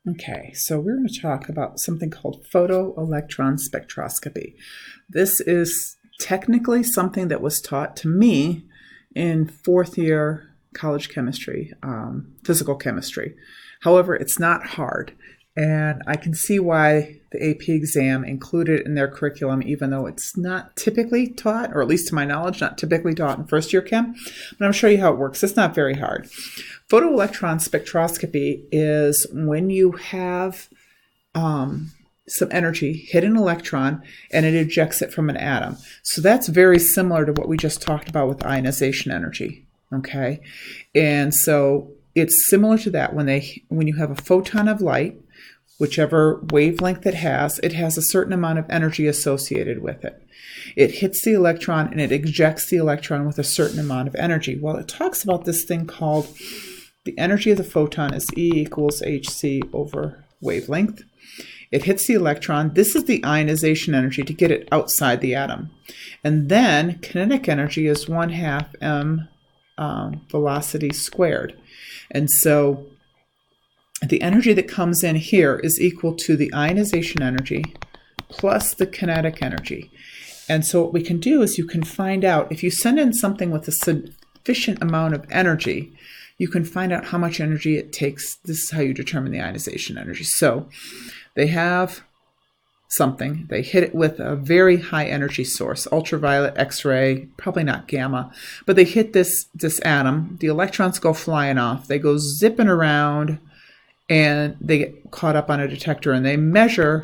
Okay, so we're going to talk about something called photoelectron spectroscopy. This is technically something that was taught to me in fourth year college chemistry, physical chemistry. However, it's not hard, and I can see why the AP exam included it in their curriculum, even though it's not typically taught, or at least to my knowledge, not typically taught in first year chem. But I'll show you how it works. It's not very hard. Photoelectron spectroscopy is when you have some energy hit an electron and it ejects it from an atom. So that's very similar to what we just talked about with ionization energy. Okay, and so it's similar to that when you have a photon of light, whichever wavelength it has a certain amount of energy associated with it. It hits the electron and it ejects the electron with a certain amount of energy. Well, it talks about this thing called the energy of the photon is E equals hc over wavelength. It hits the electron. This is the ionization energy to get it outside the atom. And then kinetic energy is 1/2 m velocity squared. And so the energy that comes in here is equal to the ionization energy plus the kinetic energy. And so what we can do is you can find out, if you send in something with a sufficient amount of energy, you can find out how much energy it takes. This is how you determine the ionization energy. So they have something, they hit it with a very high energy source, ultraviolet, X-ray, probably not gamma, but they hit this atom, the electrons go flying off, they go zipping around, and they get caught up on a detector, and they measure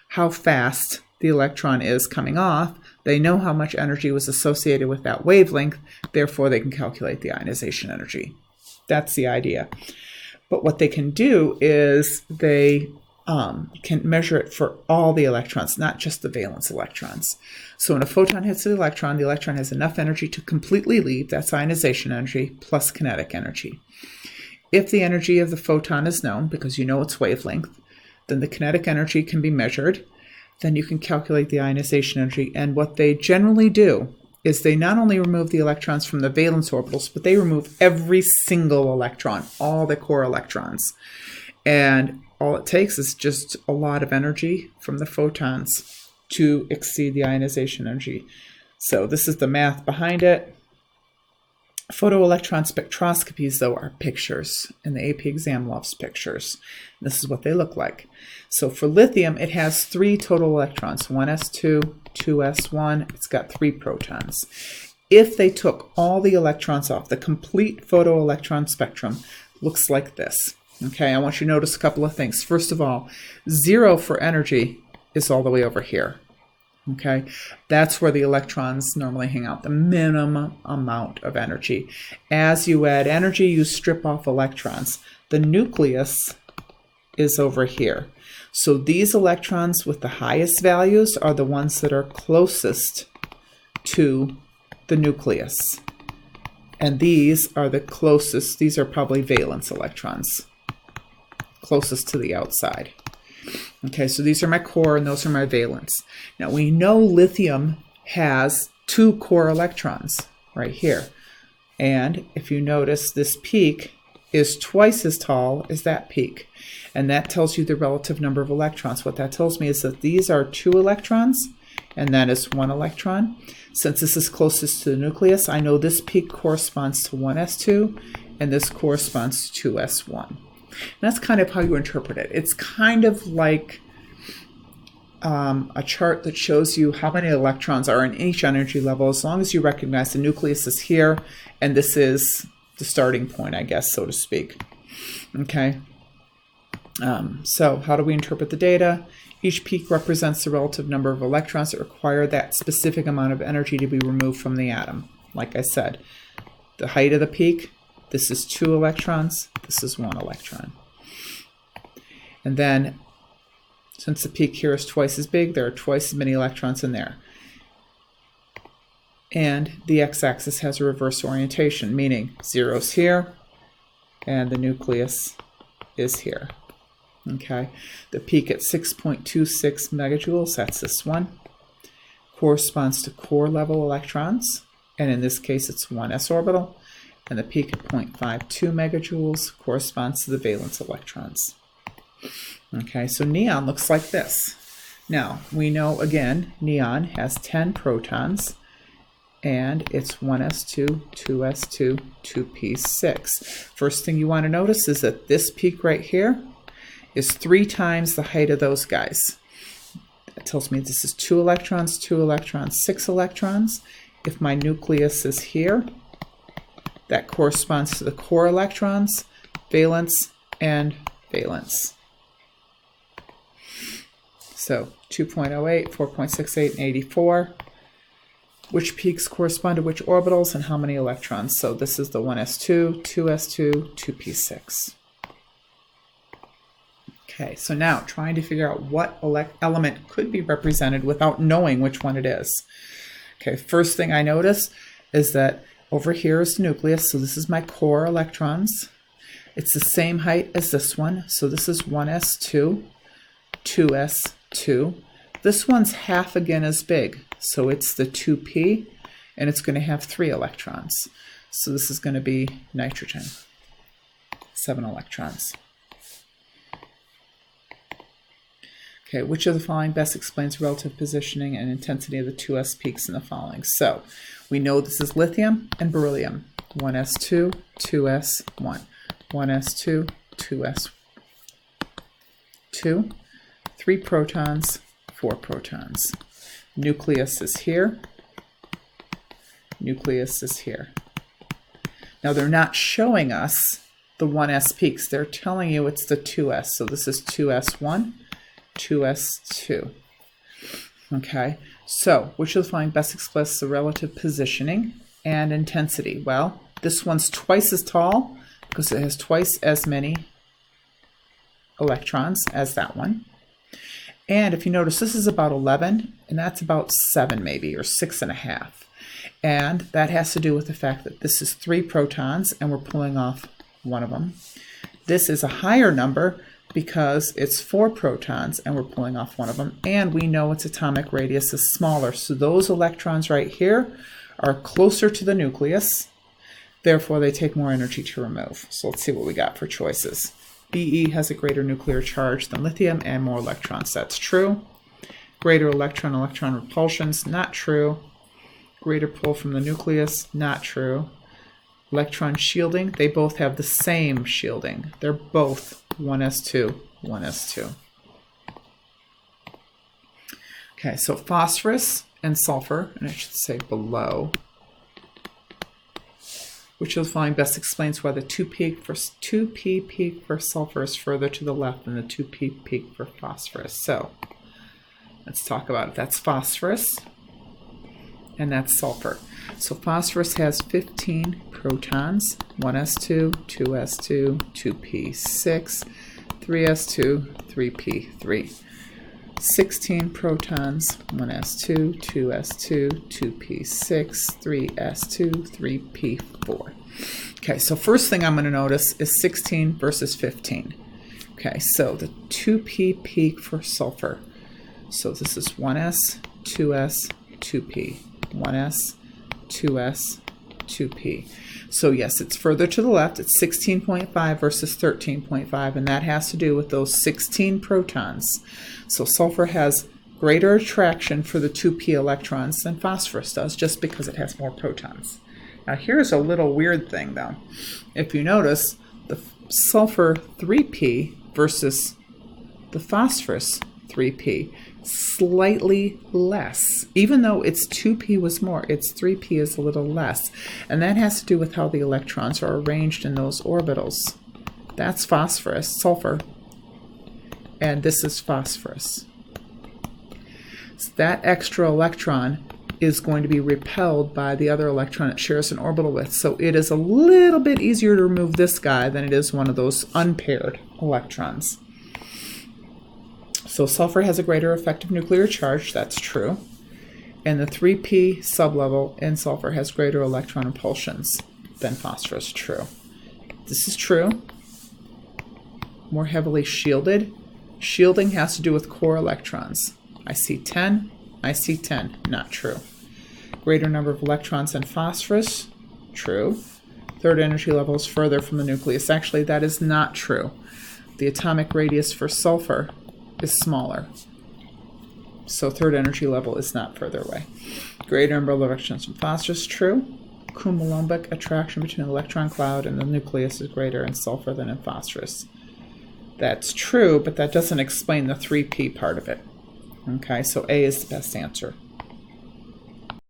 how fast the electron is coming off. They know how much energy was associated with that wavelength, therefore they can calculate the ionization energy. That's the idea. But what they can do is they can measure it for all the electrons, not just the valence electrons. So when a photon hits the electron has enough energy to completely leave. That's ionization energy plus kinetic energy. If the energy of the photon is known, because you know its wavelength, then the kinetic energy can be measured. Then you can calculate the ionization energy. And what they generally do is they not only remove the electrons from the valence orbitals, but they remove every single electron, all the core electrons. And all it takes is just a lot of energy from the photons to exceed the ionization energy. So this is the math behind it. Photoelectron spectroscopies, though, are pictures, and the AP exam loves pictures. This is what they look like. So for lithium, it has 3 total electrons, 1s2, 2s1. It's got 3 protons. If they took all the electrons off, the complete photoelectron spectrum looks like this. Okay, I want you to notice a couple of things. First of all, 0 for energy is all the way over here. Okay, that's where the electrons normally hang out, the minimum amount of energy. As you add energy, you strip off electrons. The nucleus is over here. So these electrons with the highest values are the ones that are closest to the nucleus. And these are the closest, these are probably valence electrons, closest to the outside. Okay, so these are my core and those are my valence. Now we know lithium has 2 core electrons right here. And if you notice, this peak is twice as tall as that peak. And that tells you the relative number of electrons. What that tells me is that these are 2 electrons and that is 1 electron. Since this is closest to the nucleus, I know this peak corresponds to 1s2 and this corresponds to 2s1. And that's kind of how you interpret it. It's kind of like a chart that shows you how many electrons are in each energy level, as long as you recognize the nucleus is here and this is the starting point, I guess, so to speak. Okay. So how do we interpret the data? Each peak represents the relative number of electrons that require that specific amount of energy to be removed from the atom. Like I said, the height of the peak, this is 2 electrons, this is 1 electron. And then, since the peak here is twice as big, there are twice as many electrons in there. And the x-axis has a reverse orientation, meaning 0's here, and the nucleus is here. Okay, the peak at 6.26 megajoules, that's this one, corresponds to core level electrons, and in this case it's 1s orbital. And the peak at 0.52 megajoules corresponds to the valence electrons. Okay, so neon looks like this. Now, we know, again, neon has 10 protons, and it's 1s2, 2s2, 2p6. First thing you want to notice is that this peak right here is 3 times the height of those guys. That tells me this is 2 electrons, 2 electrons, 6 electrons. If my nucleus is here, that corresponds to the core electrons, valence, and valence. So 2.08, 4.68, and 84. Which peaks correspond to which orbitals and how many electrons? So this is the 1s2, 2s2, 2p6. Okay, so now trying to figure out what element could be represented without knowing which one it is. Okay, first thing I notice is that over here is the nucleus, so this is my core electrons. It's the same height as this one, so this is 1s2, 2s2. This one's half again as big, so it's the 2p, and it's going to have 3 electrons. So this is going to be nitrogen, 7 electrons. Okay, which of the following best explains relative positioning and intensity of the 2s peaks in the following? So we know this is lithium and beryllium. 1s2, 2s1. 1s2, 2s2. 3 protons, 4 protons. Nucleus is here. Nucleus is here. Now they're not showing us the 1s peaks. They're telling you it's the 2s. So this is 2s1, 2s2. Okay, so which of the following best expresses the relative positioning and intensity? Well, this one's twice as tall because it has twice as many electrons as that one. And if you notice, this is about 11, and that's about 7 maybe, or 6.5. And that has to do with the fact that this is 3 protons, and we're pulling off one of them. This is a higher number because it's 4 protons, and we're pulling off one of them. And we know its atomic radius is smaller. So those electrons right here are closer to the nucleus. Therefore, they take more energy to remove. So let's see what we got for choices. Be has a greater nuclear charge than lithium and more electrons. That's true. Greater electron-electron repulsions, not true. Greater pull from the nucleus, not true. Electron shielding, they both have the same shielding. They're both 1s2, 1s2. Okay, so phosphorus and sulfur, and I should say below. Which you'll find best explains why the 2p peak for sulfur is further to the left than the 2p peak for phosphorus. So let's talk about it. That's phosphorus, and that's sulfur. So phosphorus has 15 protons, 1s2, 2s2, 2p6, 3s2, 3p3. 16 protons, 1s2, 2s2, 2p6, 3s2, 3p4. Okay, so first thing I'm going to notice is 16 versus 15. Okay, so the 2p peak for sulfur. So this is 1s, 2s, 2p. 1s, 2s, 2p. So yes, it's further to the left. It's 16.5 versus 13.5, and that has to do with those 16 protons. So sulfur has greater attraction for the 2p electrons than phosphorus does, just because it has more protons. Now here's a little weird thing though. If you notice, the sulfur 3p versus the phosphorus 3p, slightly less. Even though its 2p was more, its 3p is a little less. And that has to do with how the electrons are arranged in those orbitals. That's phosphorus, sulfur, and this is phosphorus. So that extra electron is going to be repelled by the other electron it shares an orbital with. So it is a little bit easier to remove this guy than it is one of those unpaired electrons. So sulfur has a greater effective nuclear charge, that's true. And the 3p sublevel in sulfur has greater electron repulsions than phosphorus, true. This is true. More heavily shielded. Shielding has to do with core electrons. I see 10, I see 10, not true. Greater number of electrons in phosphorus, true. Third energy level is further from the nucleus. Actually, that is not true. the atomic radius for sulfur is smaller. So third energy level is not further away. Greater number of electrons from phosphorus, true. Coulombic attraction between the electron cloud and the nucleus is greater in sulfur than in phosphorus. That's true, but that doesn't explain the 3p part of it. Okay, so A is the best answer.